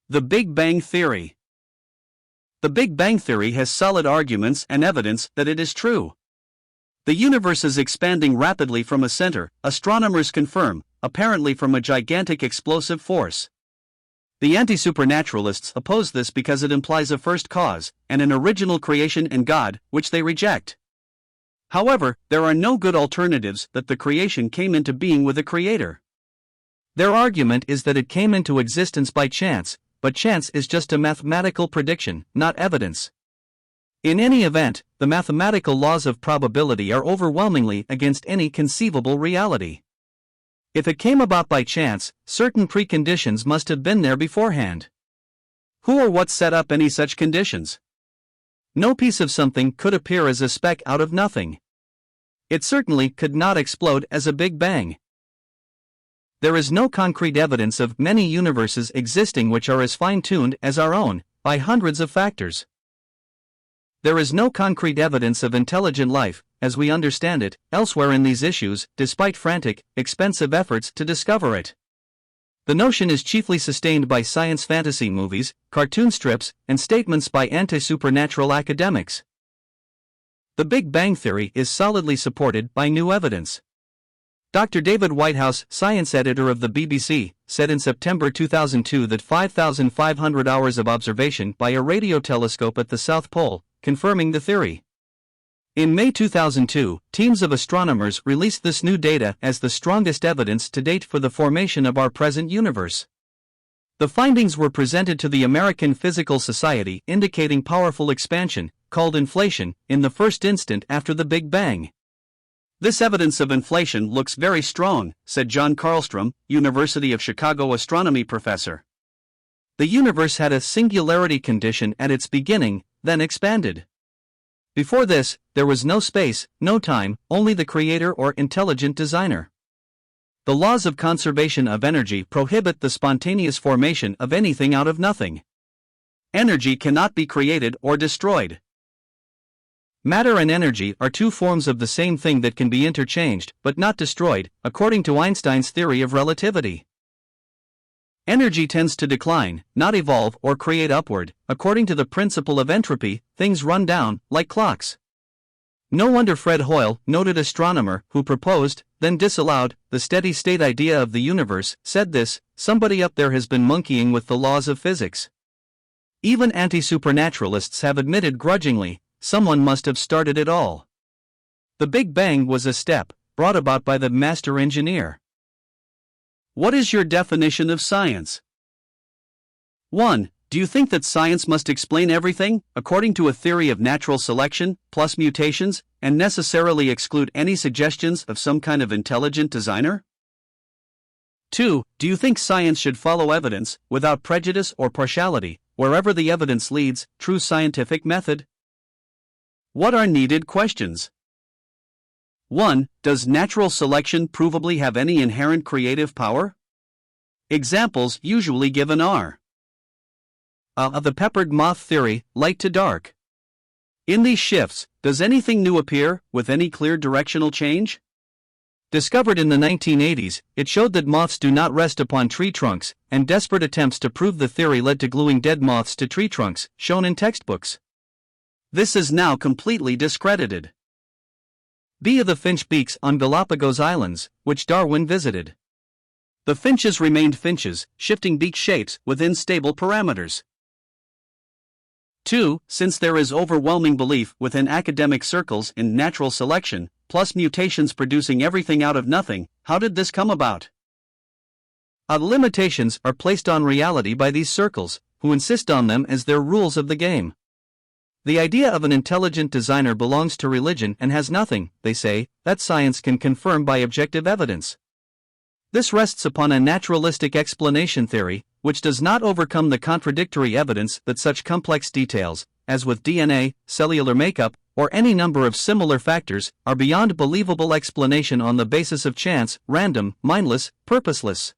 The Big Bang Theory. The Big Bang Theory has solid arguments and evidence that it is true. The universe is expanding rapidly from a center, astronomers confirm, apparently from a gigantic explosive force. The anti-supernaturalists oppose this because it implies a first cause, and an original creation in God, which they reject. However, there are no good alternatives that the creation came into being with a creator. Their argument is that it came into existence by chance, but chance is just a mathematical prediction, not evidence. In any event, the mathematical laws of probability are overwhelmingly against any conceivable reality. If it came about by chance, certain preconditions must have been there beforehand. Who or what set up any such conditions? No piece of something could appear as a speck out of nothing. It certainly could not explode as a Big Bang. There is no concrete evidence of many universes existing which are as fine-tuned as our own, by hundreds of factors. There is no concrete evidence of intelligent life, as we understand it, elsewhere in these issues, despite frantic, expensive efforts to discover it. The notion is chiefly sustained by science fantasy movies, cartoon strips, and statements by anti-supernatural academics. The Big Bang Theory is solidly supported by new evidence. Dr. David Whitehouse, science editor of the BBC, said in September 2002 that 5,500 hours of observation by a radio telescope at the South Pole, confirming the theory. In May 2002, teams of astronomers released this new data as the strongest evidence to date for the formation of our present universe. The findings were presented to the American Physical Society, indicating powerful expansion, called inflation, in the first instant after the Big Bang. This evidence of inflation looks very strong, said John Carlstrom, University of Chicago astronomy professor. The universe had a singularity condition at its beginning, then expanded. Before this, there was no space, no time, only the creator or intelligent designer. The laws of conservation of energy prohibit the spontaneous formation of anything out of nothing. Energy cannot be created or destroyed. Matter and energy are two forms of the same thing that can be interchanged, but not destroyed, according to Einstein's theory of relativity. Energy tends to decline, not evolve or create upward. According to the principle of entropy, things run down, like clocks. No wonder Fred Hoyle, noted astronomer, who proposed, then disallowed, the steady-state idea of the universe, said this: somebody up there has been monkeying with the laws of physics. Even anti-supernaturalists have admitted grudgingly, someone must have started it all. The Big Bang was a step, brought about by the master engineer. What is your definition of science? 1. Do you think that science must explain everything, according to a theory of natural selection, plus mutations, and necessarily exclude any suggestions of some kind of intelligent designer? 2. Do you think science should follow evidence, without prejudice or partiality, wherever the evidence leads, true scientific method? What are needed questions? 1. Does natural selection provably have any inherent creative power? Examples usually given are of the peppered moth theory, light to dark. In these shifts, does anything new appear, with any clear directional change? Discovered in the 1980s, it showed that moths do not rest upon tree trunks, and desperate attempts to prove the theory led to gluing dead moths to tree trunks, shown in textbooks. This is now completely discredited. B. Of the finch beaks on Galapagos Islands, which Darwin visited. The finches remained finches, shifting beak shapes within stable parameters. 2. Since there is overwhelming belief within academic circles in natural selection, plus mutations producing everything out of nothing, how did this come about? Limitations are placed on reality by these circles, who insist on them as their rules of the game. The idea of an intelligent designer belongs to religion and has nothing, they say, that science can confirm by objective evidence. This rests upon a naturalistic explanation theory, which does not overcome the contradictory evidence that such complex details, as with DNA, cellular makeup, or any number of similar factors, are beyond believable explanation on the basis of chance, random, mindless, purposeless.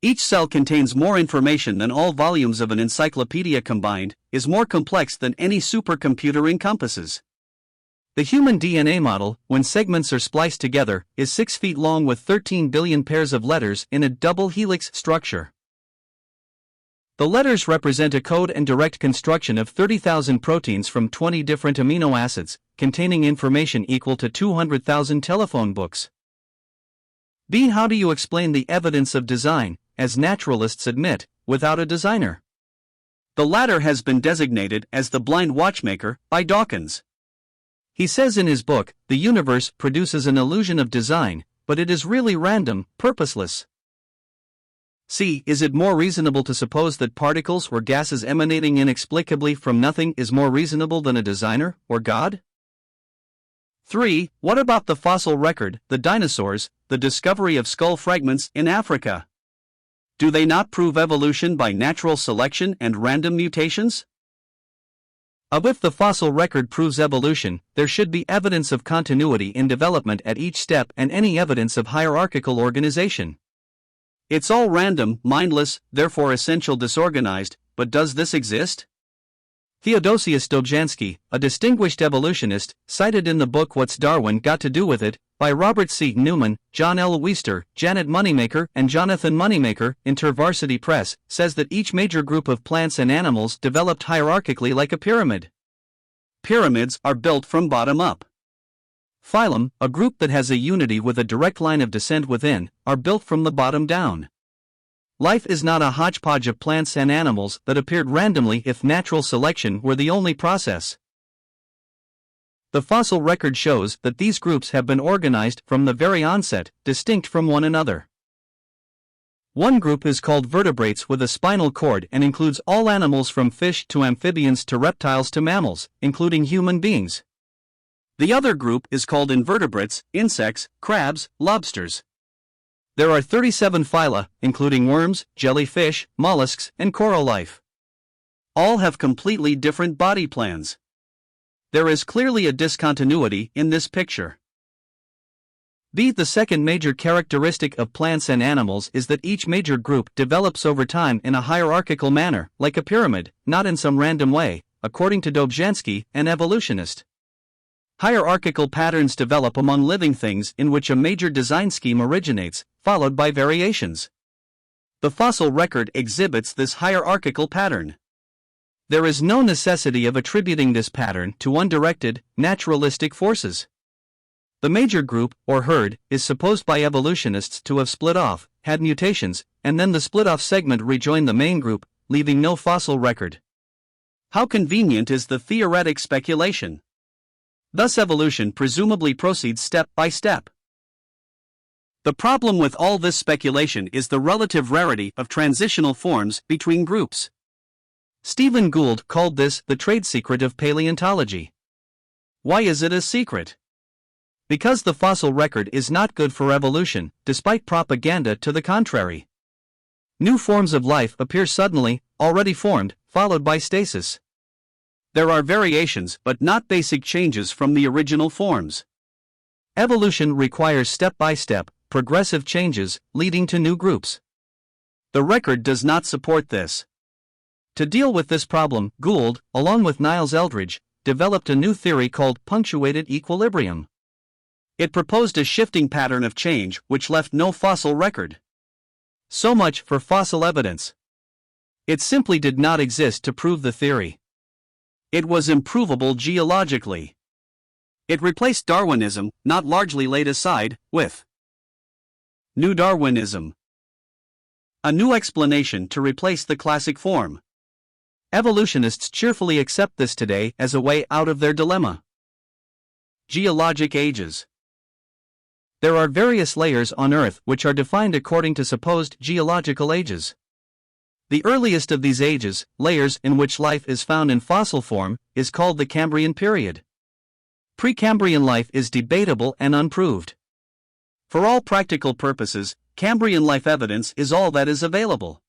Each cell contains more information than all volumes of an encyclopedia combined, is more complex than any supercomputer encompasses. The human DNA model, when segments are spliced together, is 6 feet long with 13 billion pairs of letters in a double helix structure. The letters represent a code and direct construction of 30,000 proteins from 20 different amino acids, containing information equal to 200,000 telephone books. B. How do you explain the evidence of design, as naturalists admit, without a designer? The latter has been designated as the blind watchmaker by Dawkins. He says in his book, the universe produces an illusion of design, but it is really random, purposeless. C. Is it more reasonable to suppose that particles or gases emanating inexplicably from nothing is more reasonable than a designer, or God? 3. What about the fossil record, the dinosaurs, the discovery of skull fragments in Africa? Do they not prove evolution by natural selection and random mutations? If the fossil record proves evolution, there should be evidence of continuity in development at each step and any evidence of hierarchical organization. It's all random, mindless, therefore essential disorganized, but does this exist? Theodosius Dobzhansky, a distinguished evolutionist, cited in the book What's Darwin Got to Do with It, by Robert C. Newman, John L. Weister, Janet Moneymaker, and Jonathan Moneymaker, InterVarsity Press, says that each major group of plants and animals developed hierarchically like a pyramid. Pyramids are built from bottom up. Phylum, a group that has a unity with a direct line of descent within, are built from the bottom down. Life is not a hodgepodge of plants and animals that appeared randomly if natural selection were the only process. The fossil record shows that these groups have been organized from the very onset, distinct from one another. One group is called vertebrates with a spinal cord and includes all animals from fish to amphibians to reptiles to mammals, including human beings. The other group is called invertebrates, insects, crabs, lobsters. There are 37 phyla, including worms, jellyfish, mollusks, and coral life. All have completely different body plans. There is clearly a discontinuity in this picture. B. The second major characteristic of plants and animals is that each major group develops over time in a hierarchical manner, like a pyramid, not in some random way, according to Dobzhansky, an evolutionist. Hierarchical patterns develop among living things in which a major design scheme originates, followed by variations. The fossil record exhibits this hierarchical pattern. There is no necessity of attributing this pattern to undirected, naturalistic forces. The major group, or herd, is supposed by evolutionists to have split off, had mutations, and then the split-off segment rejoined the main group, leaving no fossil record. How convenient is the theoretic speculation? Thus evolution presumably proceeds step by step. The problem with all this speculation is the relative rarity of transitional forms between groups. Stephen Gould called this the trade secret of paleontology. Why is it a secret? Because the fossil record is not good for evolution, despite propaganda to the contrary. New forms of life appear suddenly, already formed, followed by stasis. There are variations but not basic changes from the original forms. Evolution requires step-by-step, progressive changes, leading to new groups. The record does not support this. To deal with this problem, Gould, along with Niles Eldredge, developed a new theory called punctuated equilibrium. It proposed a shifting pattern of change which left no fossil record. So much for fossil evidence. It simply did not exist to prove the theory. It was improvable geologically. It replaced Darwinism, not largely laid aside, with New Darwinism. A new explanation to replace the classic form. Evolutionists cheerfully accept this today as a way out of their dilemma. Geologic ages. There are various layers on Earth which are defined according to supposed geological ages. The earliest of these ages, layers in which life is found in fossil form, is called the Cambrian period. Precambrian life is debatable and unproved. For all practical purposes, Cambrian life evidence is all that is available.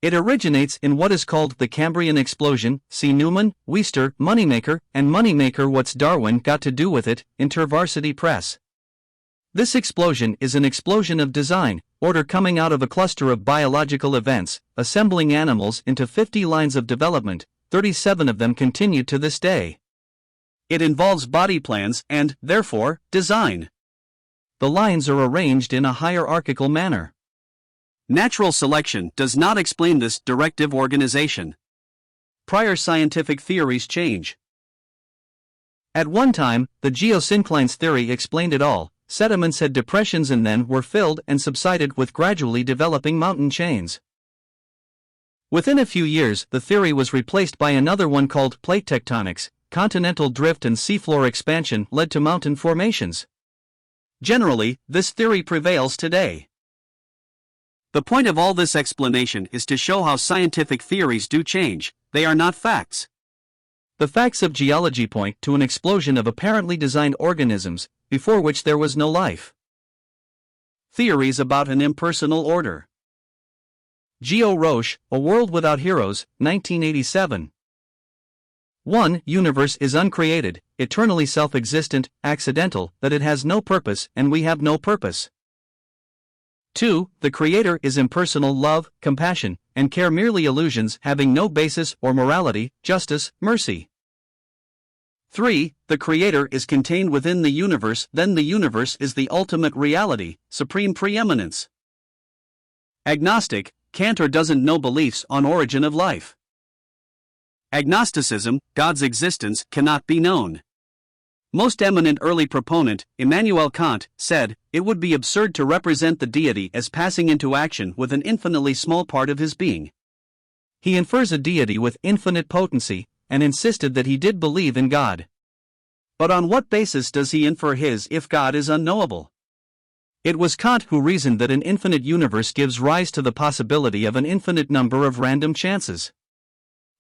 It originates in what is called the Cambrian explosion. See Newman, Weister, Moneymaker, and Moneymaker What's Darwin Got to Do with It, InterVarsity Press. This explosion is an explosion of design, order coming out of a cluster of biological events, assembling animals into 50 lines of development, 37 of them continue to this day. It involves body plans and, therefore, design. The lines are arranged in a hierarchical manner. Natural selection does not explain this directive organization. Prior scientific theories change. At one time, the geosynclines theory explained it all. Sediments had depressions and then were filled and subsided with gradually developing mountain chains. Within a few years, the theory was replaced by another one called plate tectonics. Continental drift and seafloor expansion led to mountain formations. Generally, this theory prevails today. The point of all this explanation is to show how scientific theories do change. They are not facts. The facts of geology point to an explosion of apparently designed organisms, before which there was no life. Theories about an impersonal order. Geo Roche, A World Without Heroes, 1987. 1. Universe is uncreated, eternally self-existent, accidental, that it has no purpose and we have no purpose. 2. The Creator is impersonal love, compassion, and care, merely illusions having no basis or morality, justice, mercy. 3. The Creator is contained within the universe, then the universe is the ultimate reality, supreme preeminence. Agnostic, can't or doesn't know beliefs on origin of life. Agnosticism, God's existence cannot be known. Most eminent early proponent, Immanuel Kant, said, it would be absurd to represent the deity as passing into action with an infinitely small part of his being. He infers a deity with infinite potency, and insisted that he did believe in God. But on what basis does he infer his if God is unknowable? It was Kant who reasoned that an infinite universe gives rise to the possibility of an infinite number of random chances.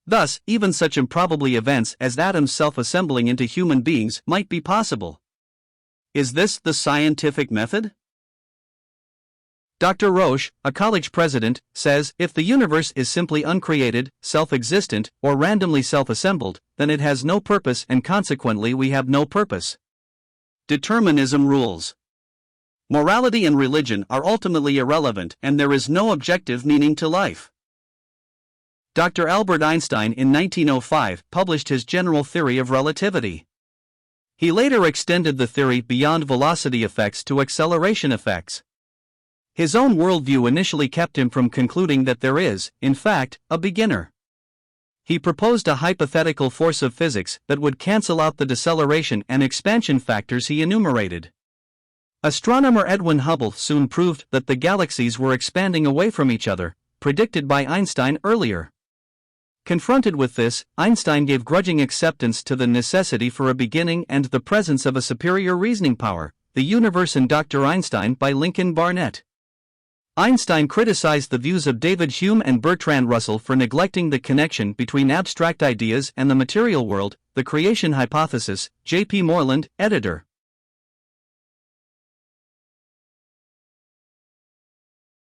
Thus, even such improbable events as atoms self-assembling into human beings might be possible. Is this the scientific method? Dr. Roche, a college president, says, if the universe is simply uncreated, self-existent, or randomly self-assembled, then it has no purpose and consequently we have no purpose. Determinism rules. Morality and religion are ultimately irrelevant and there is no objective meaning to life. Dr. Albert Einstein in 1905 published his general theory of relativity. He later extended the theory beyond velocity effects to acceleration effects. His own worldview initially kept him from concluding that there is, in fact, a beginner. He proposed a hypothetical force of physics that would cancel out the deceleration and expansion factors he enumerated. Astronomer Edwin Hubble soon proved that the galaxies were expanding away from each other, predicted by Einstein earlier. Confronted with this, Einstein gave grudging acceptance to the necessity for a beginning and the presence of a superior reasoning power, The Universe and Dr. Einstein by Lincoln Barnett. Einstein criticized the views of David Hume and Bertrand Russell for neglecting the connection between abstract ideas and the material world, The Creation Hypothesis, J.P. Moreland, editor.